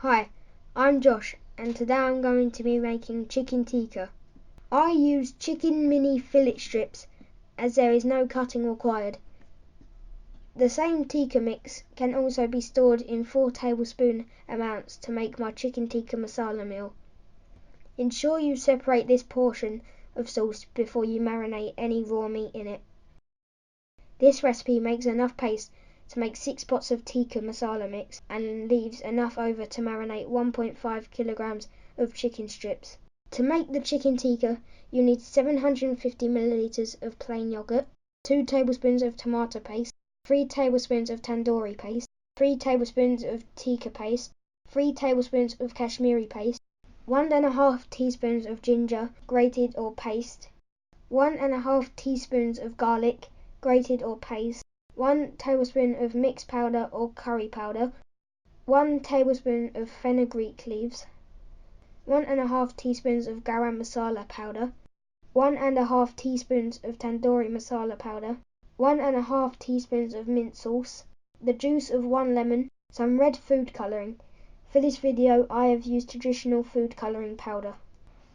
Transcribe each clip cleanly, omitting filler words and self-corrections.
Hi, I'm Josh and today I'm going to be making chicken tikka. I use chicken mini fillet strips as there is no cutting required. The same tikka mix can also be stored in 4 tablespoon amounts to make my chicken tikka masala meal. Ensure you separate this portion of sauce before you marinate any raw meat in it. This recipe makes enough paste to make 6 pots of tikka masala mix and leaves enough over to marinate 1.5 kilograms of chicken strips. To make the chicken tikka, you need 750 milliliters of plain yogurt, 2 tablespoons of tomato paste, 3 tablespoons of Tandoori Paste, 3 tablespoons of Tikka Paste, 3 tablespoons of Kashmiri Paste, 1.5 teaspoons of ginger, grated or paste, 1.5 teaspoons of garlic, grated or paste, 1 tablespoon of mixed powder or curry powder, 1 tablespoon of fenugreek leaves, 1.5 teaspoons of Garam Masala powder, 1.5 teaspoons of Tandoori Masala powder, 1.5 teaspoons of mint sauce, the juice of 1 lemon, some red food colouring. For this video I have used traditional food colouring powder.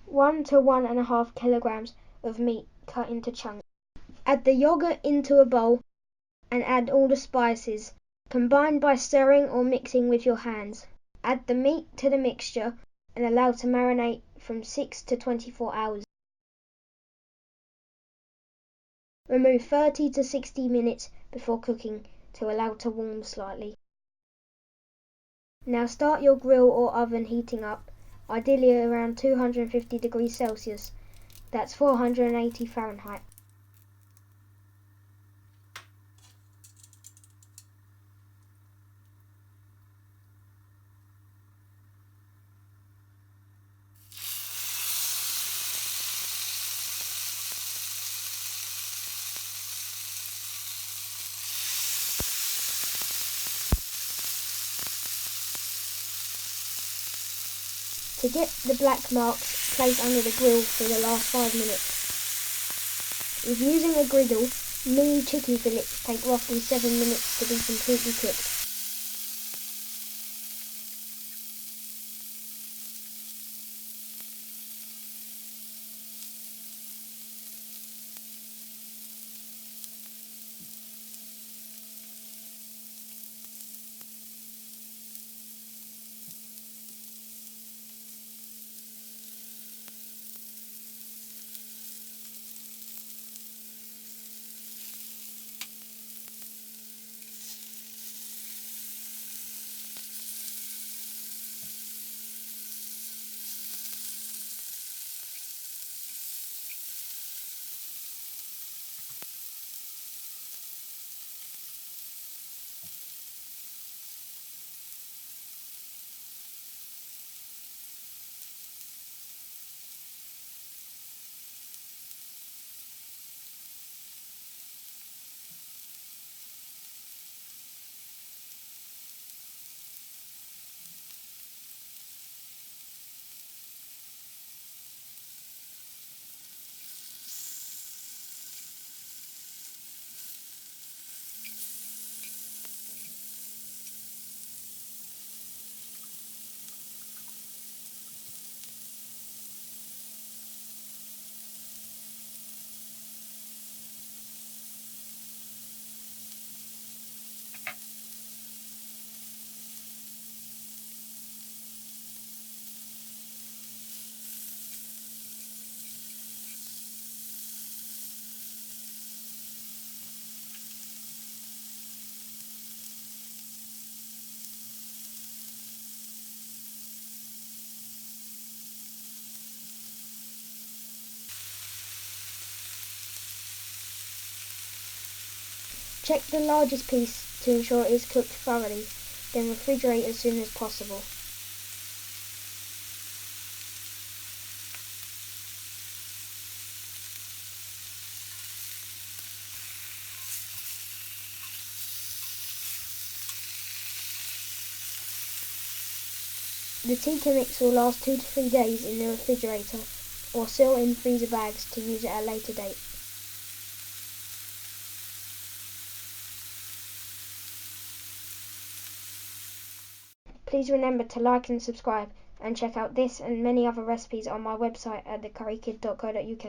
1 to 1.5 kilograms of meat cut into chunks. Add the yogurt into a bowl and add all the spices. Combine by stirring or mixing with your hands. Add the meat to the mixture and allow to marinate from 6 to 24 hours. Remove 30 to 60 minutes before cooking to allow to warm slightly. Now start your grill or oven heating up, ideally around 250 degrees Celsius, that's 480 Fahrenheit. To get the black marks, place under the grill for the last 5 minutes. If using a griddle, mini chicken fillets take roughly 7 minutes to be completely cooked. Check the largest piece to ensure it is cooked thoroughly, then refrigerate as soon as possible. The tikka mix will last 2 to 3 days in the refrigerator or seal in freezer bags to use at a later date. Please remember to like and subscribe, and check out this and many other recipes on my website at thecurrykid.co.uk.